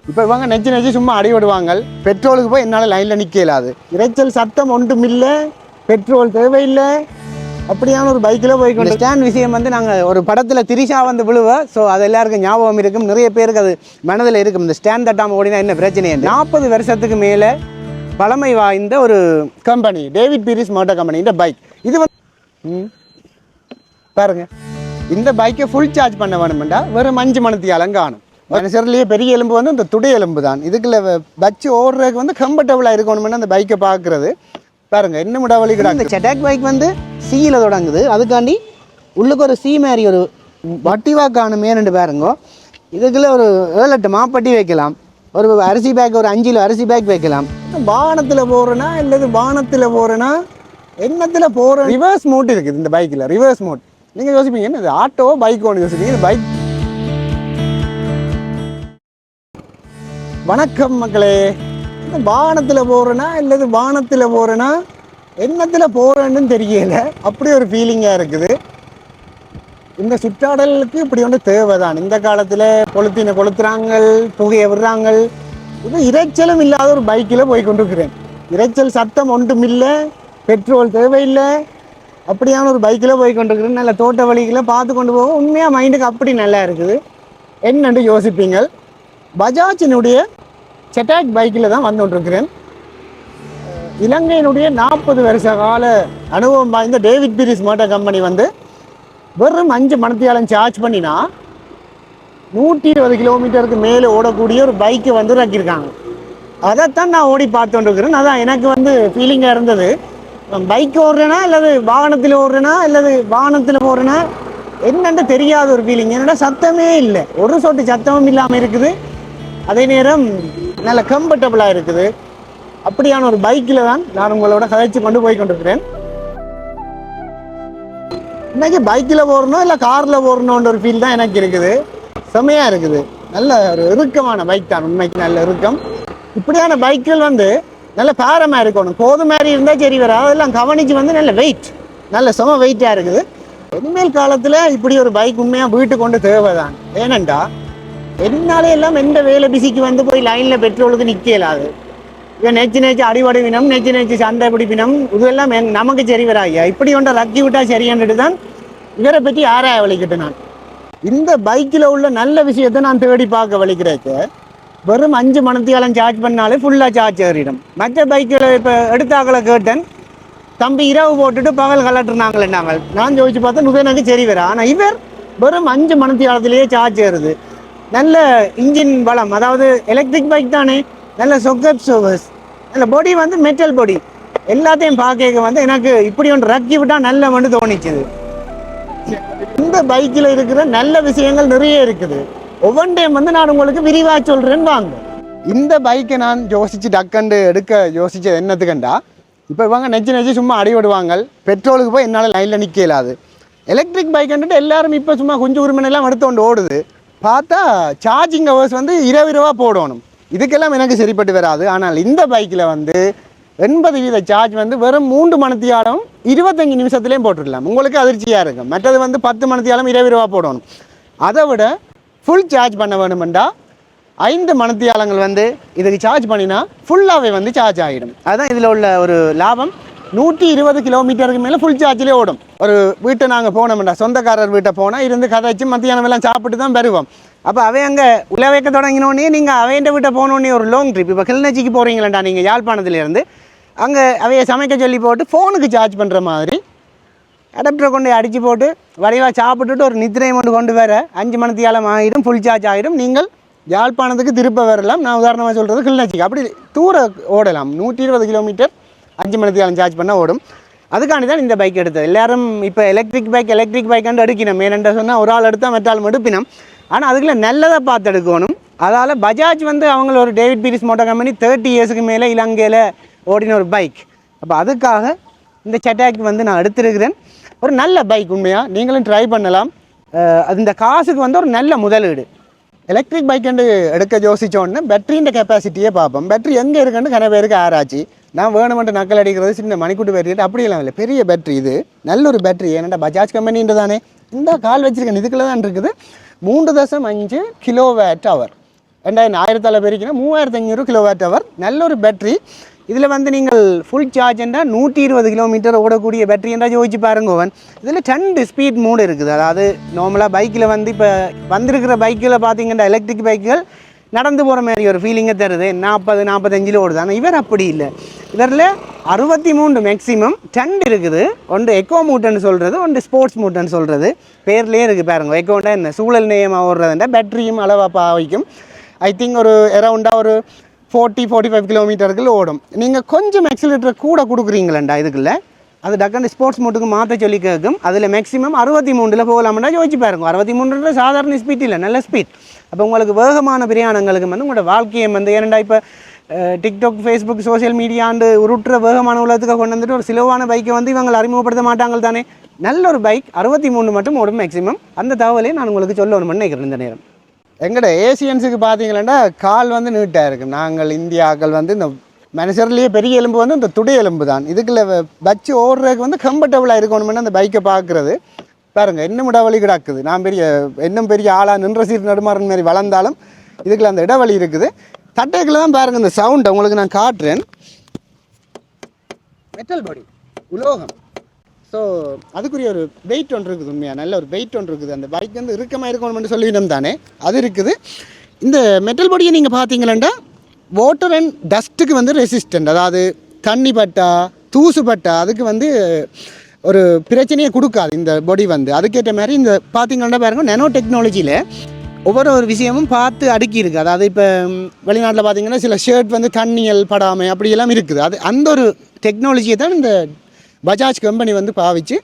இப்போ இவங்க நெஞ்சு நெஞ்சு சும்மா அடி விடுவாங்க. பெட்ரோலுக்கு போய் என்னால் லைனில் நிற்க இயலாது. இரைச்சல் சத்தம் ஒன்றும் இல்லை, பெட்ரோல் தேவையில்லை, அப்படியான ஒரு பைக்கில் போய்க்கொண்டு. ஸ்டாண்ட் விஷயம் வந்து நாங்கள் ஒரு படத்தில் திரிஷா வந்து விழுவ. ஸோ அது எல்லாருக்கும் ஞாபகம் இருக்கும், நிறைய பேருக்கு அது மனதில் இருக்கும். இந்த ஸ்டாண்ட் தட்டாமல் ஓடினா என்ன பிரச்சனை? 40 வருஷத்துக்கு மேலே பழமை வாய்ந்த ஒரு company, David Pieris motor company. இந்த பைக் இது வந்து பாருங்க, இந்த பைக்கை ஃபுல் சார்ஜ் பண்ண வேணுமெண்டா வெறும் 5 மணித்தியாலம் காணும். மனுஷர்லேயே பெரிய எலும்பு வந்து இந்த துடை எலும்பு தான். இதுக்குள்ள வச்சு ஓடுறதுக்கு வந்து கம்ஃபர்டபுளாக இருக்கணும்னு அந்த பைக்கை பார்க்குறது. பாருங்க இன்னும் வழி கிடையாது. இந்த செட்டாக் பைக் வந்து சீல தொடங்குது, அதுக்காண்டி உள்ளுக்கு ஒரு சி மாதிரி ஒரு வட்டிவா காணுமேன்னு பாருங்க. இதுக்குள்ள ஒரு 7-8 மாப்பட்டி வைக்கலாம், ஒரு அரிசி பேக், ஒரு 5 கிலோ அரிசி பேக் வைக்கலாம். வாகனத்தில் போகிறேன்னா இல்லது வாகனத்தில் போகிறேன்னா என்னத்தில் போகிற ரிவர்ஸ் மோட் இருக்குது இந்த பைக்கில். ரிவர்ஸ் மோட் நீங்கள் யோசிப்பீங்க என்ன இது ஆட்டோ பைக் ஒன்று யோசிப்பீங்க, இது பைக். வணக்கம் மக்களே. இந்த வாகனத்தில் போகிறேன்னா இல்லது வாகனத்தில் போகிறேன்னா என்னத்தில் போகிறேன்னு தெரியல, அப்படி ஒரு ஃபீலிங்காக இருக்குது. இந்த சுற்றாடலுக்கு இப்படி ஒன்று தேவை தான். இந்த காலத்தில் கொளுத்தினை கொளுத்துறாங்க, புகையை விடுறாங்க. இது இரைச்சலும் இல்லாத ஒரு பைக்கில் போய் கொண்டிருக்கிறேன். இரைச்சல் சத்தம் ஒன்றும் இல்லை, பெட்ரோல் தேவையில்லை, அப்படியான ஒரு பைக்கில் போய் கொண்டிருக்கிறேன். நல்ல தோட்ட வழிகளை பார்த்து கொண்டு போக உண்மையாக மைண்டுக்கு அப்படி நல்லா இருக்குது. என்னென்று யோசிப்பீங்க. பஜாஜினுடைய செட்டாக் பைக்கில் தான் வந்து கொண்டிருக்கிறேன். இலங்கையினுடைய 40 வருஷ கால அனுபவம் வாய்ந்த டேவிட் பீரிஸ் மோட்டார் கம்பெனி வந்து வெறும் 5 மணித்தியாலம் சார்ஜ் பண்ணினா 120 கிலோமீட்டருக்கு மேலே ஓடக்கூடிய ஒரு பைக்கை வந்து இறக்கியிருக்காங்க. அதைத்தான் நான் ஓடி பார்த்து கொண்டிருக்கிறேன். அதான் எனக்கு வந்து ஃபீலிங்காக இருந்தது. பைக் ஓடுறேன்னா அல்லது வாகனத்தில் ஓடுறேன்னா அல்லது வாகனத்தில் போடுறேன்னா என்னென்னு தெரியாத ஒரு ஃபீலிங். என்னடா சத்தமே இல்லை, ஒரு சொட்டு சத்தமும் இல்லாமல் இருக்குது, அதே நேரம் நல்ல கம்ஃபர்டபுளாக இருக்குது. அப்படியான ஒரு பைக்கில் தான் நான் உங்களோட கதைச்சு கொண்டு போய் கொண்டிருக்கிறேன். இன்னைக்கு பைக்கில் போகணும் இல்லை காரில் போகணுன்ற ஒரு ஃபீல் தான் எனக்கு இருக்குது. செம்மையாக இருக்குது. நல்ல ஒரு இறுக்கமான பைக் தான், உண்மைக்கு நல்ல இறுக்கம். இப்படியான பைக்கில் வந்து நல்ல பாரமாக இருக்கணும். போது மாதிரி இருந்தால் சரி வர, அதெல்லாம் கவனிச்சு வந்து நல்ல வெயிட், நல்ல செம வெயிட்டாக இருக்குது. இனிமேல் காலத்தில் இப்படி ஒரு பைக் உண்மையாக வீட்டு கொண்டு தேவை தான். ஏனெண்டா என்னாலே எல்லாம் எந்த வேலை பிசிக்கு வந்து போய் லைனில் பெட்ரோலுக்கு நிற்க இயலாது. இவன் நெச்சு அடிபடுவினம், நெச்சு சண்டை பிடிப்பினம், இதெல்லாம் நமக்கு சரி வராயா. இப்படி ஒன்றை ரக்கி விட்டால் சரியான்ட்டு தான் இவரை பற்றி ஆராய வலிக்கிட்டு நான். இந்த பைக்கில் உள்ள நல்ல விஷயத்தை நான் தேடி பார்க்க வலிக்கிறேக்கு. வெறும் 5 மணித்தியாலம் சார்ஜ் பண்ணாலே ஃபுல்லாக சார்ஜ் ஏறிடும். மற்ற பைக்கில் இப்போ எடுத்தாக்களை கேட்டேன், தம்பி இரவு போட்டுட்டு பகல் கலட்டுனாங்களே நாங்கள். நான் ஜோதிச்சு பார்த்தா நுதனுக்கு சரி வர. ஆனால் இவர் வெறும் 5 மணித்தியாலத்திலேயே சார்ஜ் ஏறுது. நல்ல இன்ஜின் பலம், அதாவது எலக்ட்ரிக் பைக் தானே, நல்ல சொக்கப் சர்வஸ், நல்ல பொடி வந்து மெட்டல் பொடி. எல்லாத்தையும் பார்க்க வந்து எனக்கு இப்படி ஒன்று ரக்கி விட்டால் நல்ல வந்து தோணிச்சுது. இந்த பைக்கில் இருக்கிற நல்ல விஷயங்கள் நிறைய இருக்குது. ஒவ்வொன்றையும் வந்து நான் உங்களுக்கு விரிவாக சொல்கிறேன்னு வாங்க. இந்த பைக்கை நான் யோசிச்சு டக்கண்டு எடுக்க யோசிச்சது என்னத்துக்கண்டா, இப்போ இவங்க நெஞ்சு சும்மா அடி விடுவாங்க. பெட்ரோலுக்கு போய் என்னால் லைனில் நிற்க இயலாது. எலக்ட்ரிக் பைக்குன்ட்டு எல்லாரும் இப்போ சும்மா கொஞ்சம் உரிமையெல்லாம் எடுத்து கொண்டு ஓடுது. பார்த்தா சார்ஜிங் ஹவர்ஸ் வந்து இரவாக போடணும். இதுக்கெல்லாம் எனக்கு சரிப்பட்டு வராது. ஆனால் இந்த பைக்கில் வந்து 80% சார்ஜ் வந்து வெறும் 3 மணித்தியாலம் 25 நிமிஷத்துலேயும் போட்டுடலாம். உங்களுக்கு அதிர்ச்சியாக இருக்கும். மற்றது வந்து 10 மணித்தியாலம் இரவாக போடணும். அதை விட ஃபுல் சார்ஜ் பண்ண வேணுமெண்டா 5 மணித்தியாலங்கள் வந்து இதுக்கு சார்ஜ் பண்ணினா ஃபுல்லாகவே வந்து சார்ஜ் ஆகிடும். அதுதான் இதில் உள்ள ஒரு லாபம். 120 கிலோமீட்டருக்கு மேலே ஃபுல் சார்ஜ்லேயே ஓடும். ஒரு வீட்டை நாங்கள் போனோம்டா, சொந்தக்காரர் வீட்டை போனால் இருந்து கதைச்சு மத்தியானம் எல்லாம் சாப்பிட்டு தான் வருவோம். அப்போ அவை அங்கே உலவைக்க தொடங்கினோடனே நீங்கள் அவையண்ட வீட்டை போனோடனே ஒரு லாங் ட்ரிப், இப்போ கிளிநொச்சிக்கு போகிறீங்களா நீங்கள் யாழ்ப்பாணத்துலேருந்து, அங்கே அவையை சமைக்க சொல்லி போட்டு ஃபோனுக்கு சார்ஜ் பண்ணுற மாதிரி அடாப்டரை கொண்டு அடித்து போட்டு வடிவாக சாப்பிட்டுட்டு ஒரு நித்திரையை கொண்டு வர 5 மணித்தியாலம் ஆகிடும், ஃபுல் சார்ஜ் ஆகிடும். நீங்கள் யாழ்ப்பாணத்துக்கு திருப்ப வரலாம். நான் உதாரணமாக சொல்கிறது கிளிநொச்சிக்கு அப்படி தூர ஓடலாம். 120 கிலோமீட்டர் 5 மணித்தியாலம் சார்ஜ் பண்ணால் ஓடும். அதுக்காண்டி தான் இந்த பைக் எடுத்தது. எல்லோரும் இப்போ எலக்ட்ரிக் பைக்காண்டு எடுக்கணும். மேலண்ட சொன்னால் ஒரு ஆள் எடுத்தால் மற்ற ஆள் எடுப்பினோம். ஆனால் அதுக்குள்ள நல்லதை பார்த்து எடுக்கணும். அதால் பஜாஜ் வந்து அவங்கள ஒரு டேவிட் பீரிஸ் மோட்டார் கம்பெனி 30 இயர்ஸுக்கு மேலே இலங்கையில் ஓடின ஒரு பைக். அப்போ அதுக்காக இந்த செட்டாக் வந்து நான் எடுத்துருக்கிறேன். ஒரு நல்ல பைக், உண்மையாக நீங்களும் ட்ரை பண்ணலாம். அது இந்த காசுக்கு வந்து ஒரு நல்ல முதலீடு. எலக்ட்ரிக் பைக்குண்டு எடுக்க யோசித்தோன்னு பேட்டரியின் கெப்பாசிட்டியே பார்ப்போம். பேட்டரி எங்கே இருக்குன்னு நிறைய பேருக்கு ஆராய்ச்சி. நான் வேணுமென்று நக்கல் அடிக்கிறது சின்ன மணிக்கூட்டு பேட்டரி அப்படியெல்லாம் இல்லை, பெரிய பேட்டரி. இது நல்ல ஒரு பேட்டரி. ஏன்னா பஜாஜ் கம்பெனின்ற தானே. இந்த கால் வச்சுருக்கேன், இதுக்குள்ளே தான் இருக்குது. 3.5 கிலோவாட் ஹவர் 1000 பெருக்கினா 3500 kWh. நல்ல ஒரு பேட்டரி. இதில் வந்து நீங்கள் ஃபுல் சார்ஜ் என்றால் 120 கிலோமீட்டர் ஓடக்கூடிய பேட்டரி என்றால் யோசிச்சு பாருங்கோவன். இதில் 2 ஸ்பீட் மோடு இருக்குது. அதாவது நார்மலாக பைக்கில் வந்து இப்போ வந்திருக்கிற பைக்கில் பார்த்தீங்கன்னா எலக்ட்ரிக் பைக்குகள் நடந்து போகிற மாதிரி ஒரு ஃபீலிங்கை தருது. 40-45 ஓடுது. ஆனால் இவர் அப்படி இல்லை. இவரில் 63 மேக்ஸிமம் 2 இருக்குது. ஒன்று எக்கோ மூட்டுன்னு சொல்கிறது, ஒன்று ஸ்போர்ட்ஸ் மூட்டுன்னு சொல்கிறது. பேர்லேயே இருக்குது பாருங்க. எக்கோண்டா என்ன சூழல் நேயமாக ஓடுறதுண்டா பேட்டரியும் அளவாக பாவிக்கும். ஐ திங்க் ஒரு அரௌண்டாக ஒரு 40-45 கிலோமீட்டருக்கு ஓடும். நீங்கள் கொஞ்சம் ஆக்சிலேட்டர் கூட கொடுக்குறீங்களா இதுக்குள்ள, அது டக்குன்னு ஸ்போர்ட்ஸ் மோட்டுக்கு மாற்ற சொல்லி கேட்கும். அதில் மேக்ஸிமம் 63 போகலாம்னா யோசிச்சு பாருங்க. 63 சாதாரண ஸ்பீட் இல்லை, நல்ல ஸ்பீட். அப்போ உங்களுக்கு வேகமான பிரயாணங்களுக்கு வந்து உங்களோட வாழ்க்கையை வந்து ஏனண்டா இப்போ டிக்டாக், ஃபேஸ்புக், சோசியல் மீடியாண்டு உருட்டுற வேகமான உலகத்துக்கு கொண்டு வந்துட்டு ஒரு சிலவான பைக்கை வந்து இவங்க அறிமுகப்படுத்த மாட்டாங்க தானே. நல்ல ஒரு பைக் 63 மட்டும் ஓடும் மேக்ஸிமம். அந்த தகவலையும் நான் உங்களுக்கு சொல்லணும்னு நினைக்கிறேன் இந்த நேரம். எங்கட ஏசியன்ஸுக்கு பார்த்தீங்கன்னா கால் வந்து நீட்டாக இருக்கும். நாங்கள் இந்தியாக்கள் வந்து இந்த மனுஷர்லேயே பெரிய எலும்பு வந்து இந்த துடை எலும்பு தான். இதுக்குள்ள வச்சு ஓடுறதுக்கு வந்து கம்ஃபர்டபுளாக இருக்கணும்னு அந்த பைக்கை பார்க்குறது பாருங்கள். இன்னும் இடவழி கிடக்குது. நான் இன்னும் பெரிய ஆளாக நின்ற சீர் நடுமாறன் மாதிரி வளர்ந்தாலும் இதுக்குள்ள அந்த இடவழி இருக்குது. தட்டைக்குள்ள தான் பாருங்கள் இந்த சவுண்டை உங்களுக்கு நான் காட்டுறேன். மெட்டல் பாடி, உலோகம். ஸோ அதுக்குரிய ஒரு வெயிட் ஒன்று இருக்குது. உண்மையாக நல்ல ஒரு வெயிட் ஒன்று இருக்குது. அந்த பைக் வந்து இறுக்கமாக இருக்கணும்னு சொல்லிவிடும் தானே, அது இருக்குது. இந்த மெட்டல் பாடியை நீங்கள் பார்த்தீங்களா வாட்டர் அண்ட் டஸ்ட்டுக்கு வந்து ரெசிஸ்டன்ட். அதாவது தண்ணி பட்டா, தூசு பட்டா அதுக்கு வந்து ஒரு பிரச்சனையை கொடுக்காது இந்த பாடி வந்து. அதுக்கேற்ற மாதிரி இந்த பார்த்தீங்கன்னா பாருங்கள் நேனோ டெக்னாலஜியில் ஒவ்வொரு விஷயமும் பார்த்து அடுக்கி இருக்குது. அதாவது இப்போ வெளிநாட்டில் பார்த்தீங்கன்னா சில ஷர்ட் வந்து தண்ணியல் படாமல் அப்படியெல்லாம் இருக்குது. அது அந்த ஒரு டெக்னாலஜியை தான் இந்த பஜாஜ் கம்பெனி வந்து பாவிச்சு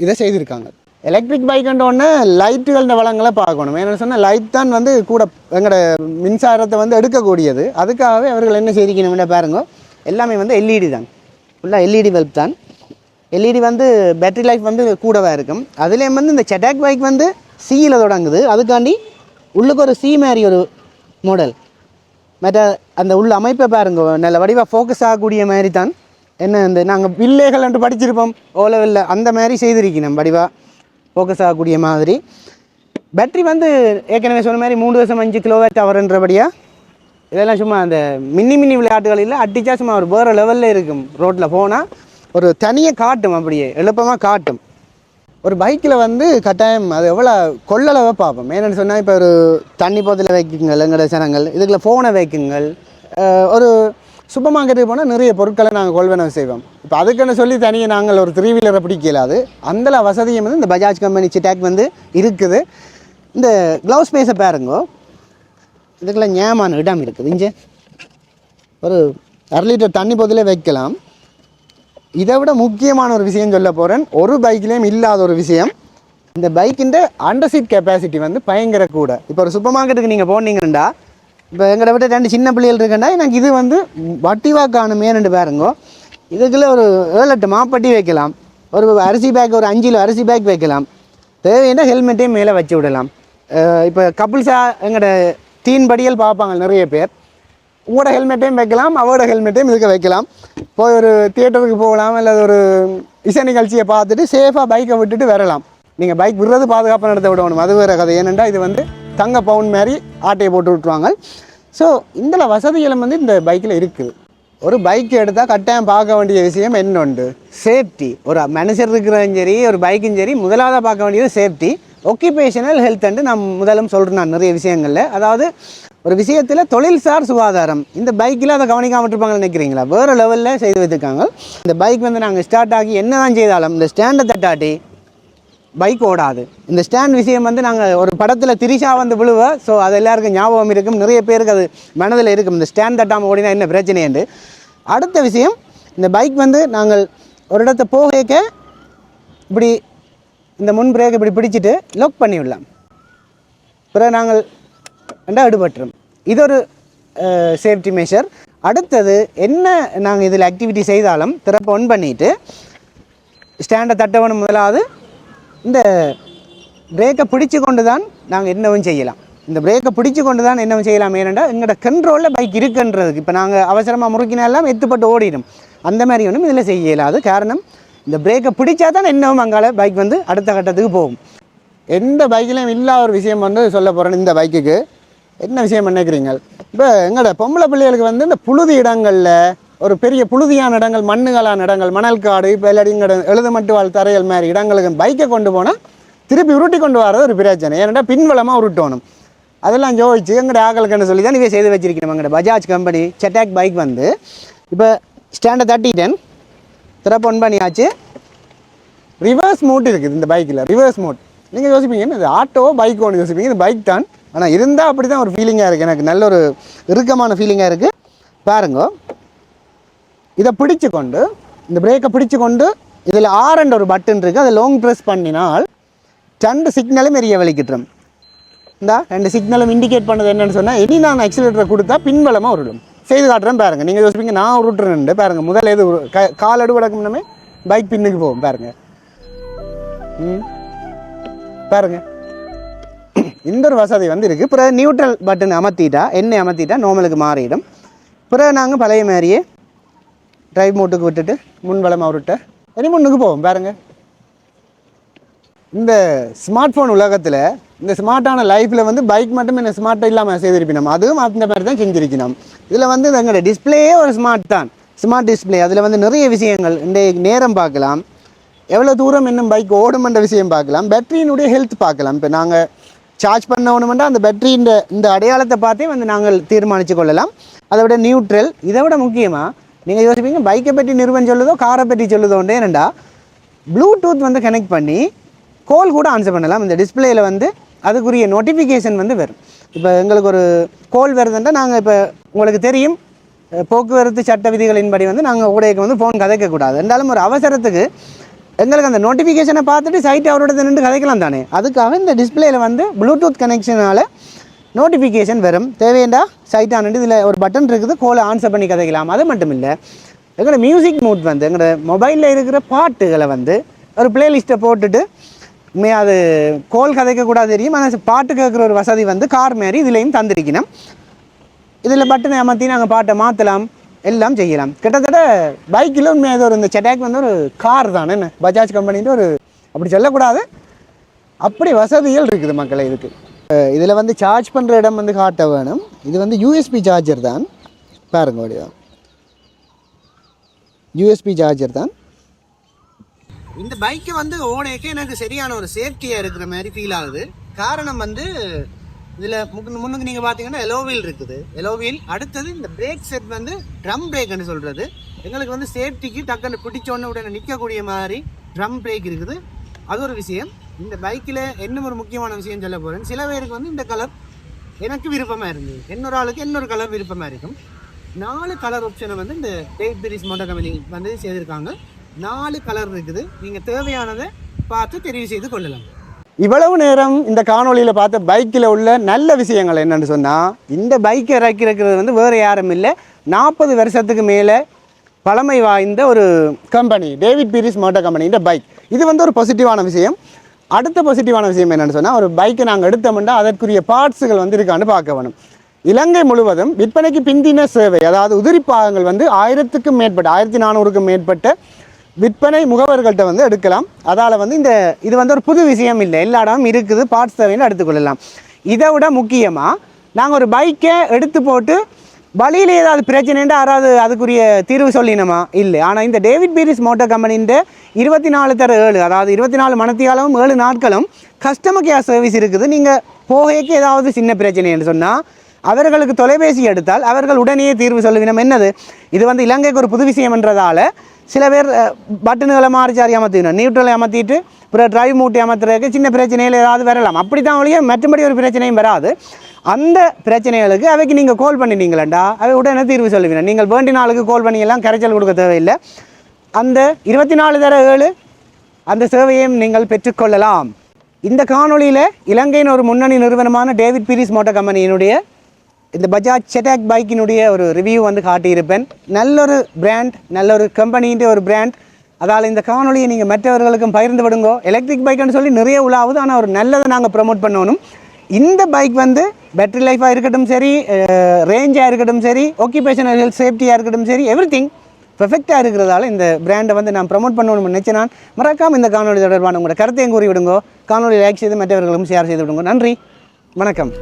இதை செய்திருக்காங்க. எலக்ட்ரிக் பைக்குன்றோடனே லைட்டுகள வளங்களை பார்க்கணும். ஏன்னு சொன்னால் லைட் தான் வந்து கூட எங்களோட மின்சாரத்தை வந்து எடுக்கக்கூடியது. அதுக்காகவே அவர்கள் என்ன செய்திக்கணும்னா பாருங்க, எல்லாமே வந்து எல்இடி தான், ஃபுல்லாக எல்இடி பல்ப் தான். எல்இடி வந்து பேட்டரி லைஃப் வந்து கூடவே இருக்கும். அதுலேயும் வந்து இந்த செடாக் பைக் வந்து சியில் தொடங்குது. அதுக்காண்டி உள்ளுக்கு ஒரு சி மாதிரி ஒரு மாடல். மற்ற அந்த உள்ள அமைப்பை பாருங்க, நல்ல வடிவாக ஃபோக்கஸ் ஆகக்கூடிய மாதிரி தான். என்ன இந்த நாங்கள் வில்லேகள் என்று படிச்சிருப்போம் ஓலவில், அந்த மாதிரி செய்திருக்கணும் வடிவாக ஃபோக்கஸ் ஆகக்கூடிய மாதிரி. பேட்ரி வந்து ஏற்கனவே சொன்ன மாதிரி 3.5 kWh. இதெல்லாம் சும்மா அந்த மினி விளையாட்டுகளில் அடித்தா சும்மா ஒரு வேறு லெவலில் இருக்கும். ரோட்டில் போனால் ஒரு தனியாக காட்டும், அப்படியே எழுப்பமாக காட்டும். ஒரு பைக்கில் வந்து கட்டாயம் அது எவ்வளோ கொள்ளளவை பார்ப்போம். ஏன்னு சொன்னால் இப்போ ஒரு தண்ணி போத்தில் வைக்குங்கள் எங்களோட ஜனங்கள், இதுக்குள்ள ஃபோனை வைக்குங்கள். ஒரு சூப்பர் மார்க்கெட்டுக்கு போனால் நிறைய பொருட்களை நாங்கள் கொள்வனவு செய்வோம். இப்போ அதுக்குன்னு சொல்லி தனியாக நாங்கள் ஒரு 3 வீலரை பிடிக்கலாது. அந்த வசதியும் வந்து இந்த பஜாஜ் கம்பெனி செடாக் வந்து இருக்குது. இந்த க்ளவுஸ் ஸ்பேஸை பாருங்கோ, இதுக்கெல்லாம் ஞாபகம் இடம் இருக்குது. இங்கே ஒரு 1/2 லிட்டர் தண்ணி போதிலே வைக்கலாம். இதை விட முக்கியமான ஒரு விஷயம் சொல்ல போகிறேன். ஒரு பைக்லேயும் இல்லாத ஒரு விஷயம், இந்த பைக்கின் அண்டர் சீட் கெப்பாசிட்டி வந்து பயங்கர கூட. இப்போ ஒரு சூப்பர் மார்க்கெட்டுக்கு நீங்கள் போனீங்கன்னா, இப்போ எங்களை விட்டு 2 சின்ன பிள்ளைகள் இருக்குன்னா எனக்கு இது வந்து வட்டிவாக காணுமேன்னு பாருங்கோ. இதுக்குள்ளே ஒரு 7-8 மாப்பட்டி வைக்கலாம். ஒரு அரிசி பேக், ஒரு 5 கிலோ அரிசி பேக் வைக்கலாம். தேவையான ஹெல்மெட்டையும் மேலே வச்சு விடலாம். இப்போ கப்புள்ஸாக எங்களோட டீன் படிகள் பார்ப்பாங்க நிறைய பேர். உங்களோட ஹெல்மெட்டையும் வைக்கலாம், அவரோட ஹெல்மெட்டையும் இதுக்கு வைக்கலாம். போய் ஒரு தியேட்டருக்கு போகலாம், இல்லை ஒரு இசை நிகழ்ச்சியை பார்த்துட்டு சேஃபாக பைக்கை விட்டுட்டு வரலாம். நீங்கள் பைக் விடுறது பாதுகாப்பாக நடத்த விடணும், அது வேறு கதை. ஏனென்றா இது வந்து தங்க பவுன் மாதிரி ஆட்டையை போட்டு விட்டுருவாங்க. ஸோ இந்த வசதிகளும் வந்து இந்த பைக்கில் இருக்குது. ஒரு பைக் எடுத்தால் கட்டாயம் பார்க்க வேண்டிய விஷயம் என்னொண்டு, சேஃப்டி. ஒரு மனுஷர் இருக்கிறதும் சரி, ஒரு பைக்கும் சரி, முதலாவது பார்க்க வேண்டியது சேஃப்டி. ஒக்கியூபேஷனல் ஹெல்த்ன்ட்டு நான் முதலும் சொல்கிறேன் நான் நிறைய விஷயங்களில். அதாவது ஒரு விஷயத்தில் தொழில்சார் சுகாதாரம், இந்த பைக்கில் அதை கவனிக்காம விட்டுருப்பாங்கன்னு நினைக்கிறீங்களா? வேறு லெவலில் செய்து வைத்திருக்காங்க. இந்த பைக் வந்து நாங்கள் ஸ்டார்ட் ஆகி என்ன தான் செய்தாலும் இந்த ஸ்டாண்டை தட்டாட்டி பைக் ஓடாது. இந்த ஸ்டாண்ட் விஷயம் வந்து நாங்கள் ஒரு படத்தில் திரிஷா வந்து விழுவ, ஸோ அது எல்லாருக்கும் ஞாபகம் இருக்கும், நிறைய பேருக்கு அது மனதில் இருக்கும். இந்த ஸ்டாண்ட் தட்டாமல் ஓடினா என்ன பிரச்சனைண்டு. அடுத்த விஷயம், இந்த பைக் வந்து நாங்கள் ஒரு இடத்த போக இப்படி இந்த முன் பிரேக் இப்படி பிடிச்சிட்டு லாக் பண்ணி விடலாம். பிறகு நாங்கள் ஈடுபட்டுரும். இது ஒரு சேஃப்டி மெஷர். அடுத்தது என்ன, நாங்கள் இதில் ஆக்டிவிட்டி செய்தாலும் திறப்பை ஒன் பண்ணிவிட்டு ஸ்டாண்டை தட்டவனும் முதலாவது இந்த பிரேக்கை பிடிச்சி கொண்டு தான் நாங்கள் என்னவும் செய்யலாம். இந்த பிரேக்கை பிடிச்சி கொண்டு தான் என்னவும் செய்யலாம். ஏனென்றா எங்களோட கண்ட்ரோலில் பைக் இருக்குன்றதுக்கு. இப்போ நாங்கள் அவசரமாக முறுக்கினாலாம் எத்துப்பட்டு ஓடிடும். அந்த மாதிரி ஒன்றும் இதில் செய்ய இயலாது. காரணம், இந்த பிரேக்கை பிடிச்சா தான் என்னவும் அங்கால பைக் வந்து அடுத்த கட்டத்துக்கு போகும். எந்த பைக்கிலையும் இல்லாத ஒரு விஷயம் வந்து சொல்ல போகிறேன். இந்த பைக்குக்கு என்ன விஷயம் நினைக்கிறீங்க? இப்போ எங்களோட பொம்பளை பிள்ளைகளுக்கு வந்து இந்த புழுதி இடங்களில் ஒரு பெரிய புழுதியான இடங்கள், மண்ணுகளான இடங்கள், மணல் காடு, இப்போ இல்லாட்டி இங்கே எழுதுமட்டு வாழ் தரையல் மாதிரி இடங்களுக்கு பைக்கை கொண்டு போனால் திருப்பி உருட்டி கொண்டு வரது ஒரு பிரச்சனை. ஏன்னா பின்வளமாக உருட்டணும். அதெல்லாம் ஜோதிச்சு எங்கள்ட ஆக்களுக்குன்னு சொல்லி தான் இவை செய்து வச்சிருக்கணும். எங்கள்ட பஜாஜ் கம்பெனி செட்டாக் பைக் வந்து இப்போ ஸ்டாண்டை தட்டிட்டேன், திறப்பு ஒன் பண்ணியாச்சு. ரிவர்ஸ் மோட் இருக்குது இந்த பைக்கில். ரிவர்ஸ் மோட் நீங்கள் யோசிப்பீங்க இது ஆட்டோ பைக் ஒன்று யோசிப்பீங்க, இது பைக் தான். ஆனால் இருந்தால் அப்படி தான் ஒரு ஃபீலிங்காக இருக்குது. எனக்கு நல்ல ஒரு இறுக்கமான ஃபீலிங்காக இருக்குது. பாருங்க, இதை பிடிச்சு கொண்டு இந்த பிரேக்கை பிடிச்சு கொண்டு இதில் ஆரண்ட் ஒரு பட்டன் இருக்குது, அதை லாங் ப்ரெஸ் பண்ணினால் 2 சிக்னலும் எரிய வலிக்கிட்டுரும். இந்த 2 சிக்னலும் இண்டிகேட் பண்ணது என்னென்னு சொன்னால், இனி நான் ஆக்சிலேட்டரை கொடுத்தா பின்வளமாக உருடும். செய்து காட்டுறேன் பாருங்கள். நீங்கள் யோசிப்பீங்க நான் உருட்டுறேன்னு. பாருங்கள், முதல்ல எது கால் அடுவடக்கும்னமே பைக் பின்னுக்கு போகும். பாருங்கள் பாருங்கள், இந்த ஒரு வசதி வந்து இருக்குது. பிறகு நியூட்ரல் பட்டன் அமர்த்திட்டா, எண்ணெய் அமர்த்திட்டா நார்மலுக்கு மாறிடும். பிறகு நாங்கள் பழைய மாதிரியே டிரைவ் மோட்டுக்கு விட்டுட்டு முன்வளமாக விட்டு இனி முன்னுக்கு போவோம். பாருங்கள், இந்த ஸ்மார்ட் ஃபோன் உலகத்தில், இந்த ஸ்மார்ட்டான லைஃப்பில் வந்து பைக் மட்டும் என்ன ஸ்மார்ட்டாக இல்லாமல் செய்திருப்பினோம், அதுவும் அந்த மாதிரி தான் செஞ்சிருக்கணும். இதில் வந்து எங்களோட டிஸ்பிளேயே ஒரு ஸ்மார்ட் தான், ஸ்மார்ட் டிஸ்பிளே. அதில் வந்து நிறைய விஷயங்கள், இந்த நேரம் பார்க்கலாம், எவ்வளோ தூரம் இன்னும் பைக் ஓடுமென்ற விஷயம் பார்க்கலாம், பேட்டரியினுடைய ஹெல்த் பார்க்கலாம். இப்போ நாங்கள் சார்ஜ் பண்ணணுமெண்டா அந்த பேட்டரியின் இந்த அடையாளத்தை பார்த்தே வந்து நாங்கள் தீர்மானித்து கொள்ளலாம். அதை விட நியூட்ரல், இதை விட முக்கியமாக நீங்கள் யோசிப்பீங்க பைக்கை பற்றி நிறுவனம் சொல்லுதோ காரை பற்றி சொல்லுதோண்டே என்னண்டா ப்ளூடூத் வந்து கனெக்ட் பண்ணி கால் கூட ஆன்சர் பண்ணலாம். இந்த டிஸ்பிளேயில் வந்து அதுக்குரிய நோட்டிஃபிகேஷன் வந்து வரும். இப்போ எங்களுக்கு ஒரு கால் வருதுன்னா நாங்கள் இப்போ உங்களுக்கு தெரியும் போக்குவரத்து சட்ட விதிகளின்படி வந்து நாங்கள் உடையக்கு வந்து ஃபோன் கதைக்கக்கூடாது. இருந்தாலும் ஒரு அவசரத்துக்கு எங்களுக்கு அந்த நோட்டிஃபிகேஷனை பார்த்துட்டு சைட் அவரோட நின்று கதைக்கலாம் தானே. அதுக்காக இந்த டிஸ்பிளேயில் வந்து ப்ளூடூத் கனெக்ஷனால் நோட்டிஃபிகேஷன் வரும். தேவையண்டா சைட் ஆனது இதில் ஒரு பட்டன் இருக்குது, கோலை ஆன்சர் பண்ணி கதைக்கலாம். அது மட்டும் இல்லை, எங்களோட மியூசிக் மூட் வந்து எங்களோட மொபைலில் இருக்கிற பாட்டுகளை வந்து ஒரு பிளேலிஸ்ட்டை போட்டுட்டு அது கோல் கதைக்கக்கூடாது தெரியும். ஆனால் பாட்டு கேட்குற ஒரு வசதி வந்து கார் மாரி இதுலேயும் தந்திருக்கணும். இதில் பட்டனை அமர்த்தி நாங்கள் பாட்டை மாற்றலாம், எல்லாம் செய்யலாம். கிட்டத்தட்ட பைக்கில் உண்மையாக ஒரு இந்த செட்டாக் வந்து ஒரு கார் தானே, என்ன பஜாஜ் கம்பெனின்ற ஒரு அப்படி சொல்லக்கூடாது, அப்படி வசதிகள் இருக்குது மக்களை. இதுக்கு இதில் வந்து சார்ஜ் பண்ணுற இடம் வந்து காட்ட வேணும். இது வந்து யூஎஸ்பி சார்ஜர் தான். பாருங்க, அப்படியா யூஎஸ்பி சார்ஜர் தான். இந்த பைக்கை வந்து ஓனேக்கே எனக்கு சரியான ஒரு சேஃப்டியாக இருக்கிற மாதிரி ஃபீல் ஆகுது. காரணம் வந்து இதில் முன்னுக்கு நீங்கள் பார்த்தீங்கன்னா எலோவீல் இருக்குது. எலோவீல் அடுத்தது இந்த பிரேக் செட் வந்து ட்ரம் பிரேக்னு சொல்கிறது. எங்களுக்கு வந்து சேஃப்டிக்கு டக்குன்னு பிடிச்சோன்னு உடனே நிற்கக்கூடிய மாதிரி ட்ரம் பிரேக் இருக்குது. அது ஒரு விஷயம். இந்த பைக்கில் இன்னும் ஒரு முக்கியமான விஷயம் சொல்ல போகிறேன். சில பேருக்கு வந்து இந்த கலர் எனக்கு விருப்பமாக இருந்தது, இன்னொரு ஆளுக்கு இன்னொரு கலர் விருப்பமாக இருக்கும். 4 கலர் ஆப்ஷனை வந்து இந்த டேவிட் பீரிஸ் மோட்டார் கம்பெனி வந்து செய்திருக்காங்க. 4 கலர் இருக்குது. நீங்கள் தேவையானதை பார்த்து தெரிவு செய்து கொள்ளலாம். இவ்வளவு நேரம் இந்த காணொலியில் பார்த்த பைக்கில் உள்ள நல்ல விஷயங்கள் என்னென்னு சொன்னால், இந்த பைக்கை இறக்கிறது வந்து வேறு யாரும் இல்லை, 40 வருஷத்துக்கு மேலே பழமை வாய்ந்த ஒரு கம்பெனி டேவிட் பீரிஸ் மோட்டார் கம்பெனின்ற பைக். இது வந்து ஒரு பாசிட்டிவான விஷயம். அடுத்த பாசிட்டிவான விஷயம் என்னென்னு சொன்னால், ஒரு பைக்கை நாங்கள் எடுத்தோம்னா அதற்குரிய பார்ட்ஸுகள் வந்து இருக்கான்னு பார்க்க வேணும். இலங்கை முழுவதும் விற்பனைக்கு பிந்தின சேவை, அதாவது உதிரிப்பாகங்கள் வந்து 1000க்கும் மேற்பட்ட 1400க்கும் மேற்பட்ட விற்பனை முகவர்கள்ட்ட வந்து எடுக்கலாம். அதால் வந்து இது வந்து ஒரு புது விஷயம் இல்லை, எல்லா இடமும் இருக்குது, பார்ட்ஸ் தேவைன்னு எடுத்துக்கொள்ளலாம். இதை விட முக்கியமாக நாங்கள் ஒரு பைக்கை எடுத்து போட்டு வழியில் ஏதாவது பிரச்சனைன்னு யாராவது அதுக்குரிய தீர்வு சொல்லினோமா இல்லை. ஆனால் இந்த டேவிட் பீரிஸ் மோட்டார் கம்பெனின்ற 24/7, அதாவது 24 மணித்தியாலமும் 7 நாட்களும் கஸ்டமர் கேர் சர்வீஸ் இருக்குது. நீங்கள் போகைக்கு ஏதாவது சின்ன பிரச்சனைன்னு சொன்னால் அவர்களுக்கு தொலைபேசி எடுத்தால் அவர்கள் உடனே தீர்வு சொல்லுவினம். என்னது இது வந்து இலங்கைக்கு ஒரு புது விஷயம் என்றதால் சில பேர் பட்டனுகளை மாறிச்சாரி அமர்த்திடணும், நியூட்ரலை அமர்த்திட்டு அப்புறம் டிரைவ் மூட்டி அமர்த்துறதுக்கு சின்ன பிரச்சனைகள் ஏதாவது வரலாம். அப்படி தான் வழியே மற்றபடி ஒரு பிரச்சனையும் வராது. அந்த பிரச்சனைகளுக்கு அவைக்கு நீங்கள் கால் பண்ணினீங்களா அவை உடனே தீர்வு சொல்லுவீங்க. நீங்கள் வேண்டிய நாளுக்கு கால் பண்ணியெல்லாம் கரைச்சல் கொடுக்க தேவையில்லை. அந்த 24/7 அந்த சேவையையும் நீங்கள் பெற்றுக்கொள்ளலாம். இந்த காணொலியில் இலங்கையின் ஒரு முன்னணி நிறுவனமான டேவிட் பீரிஸ் மோட்டார் கம்பெனியினுடைய இந்த பஜாஜ் செட்டாக் பைக்கினுடைய ஒரு ரிவ்யூ வந்து காட்டியிருப்பேன். நல்லொரு பிராண்ட், நல்லொரு கம்பெனின்ற ஒரு பிராண்ட். அதால் இந்த காணொலியை நீங்கள் மற்றவர்களுக்கும் பகிர்ந்து விடுங்கோ. எலக்ட்ரிக் பைக்குன்னு சொல்லி நிறைய உலாவுது, ஆனால் ஒரு நல்லதை நாங்கள் ப்ரமோட் பண்ணணும். இந்த பைக் வந்து பேட்டரி லைஃபாக இருக்கட்டும் சரி, ரேஞ்சாக இருக்கட்டும் சரி, ஆக்கியூபேஷனல் ஹெல்த் சேஃப்டியாக இருக்கட்டும் சரி, எவ்ரிதிங் பெர்ஃபெக்டாக இருக்கிறதால இந்த பிராண்டை வந்து நான் ப்ரமோட் பண்ணணும்னு நினச்சேன். நான் மறக்காமல் இந்த காணொலி தொடர்பான உங்களோட கருத்தையும் கூறி விடுங்கோ. காணொலி லைக் செய்து மற்றவர்களும் ஷேர் செய்து விடுங்கோ. நன்றி, வணக்கம்.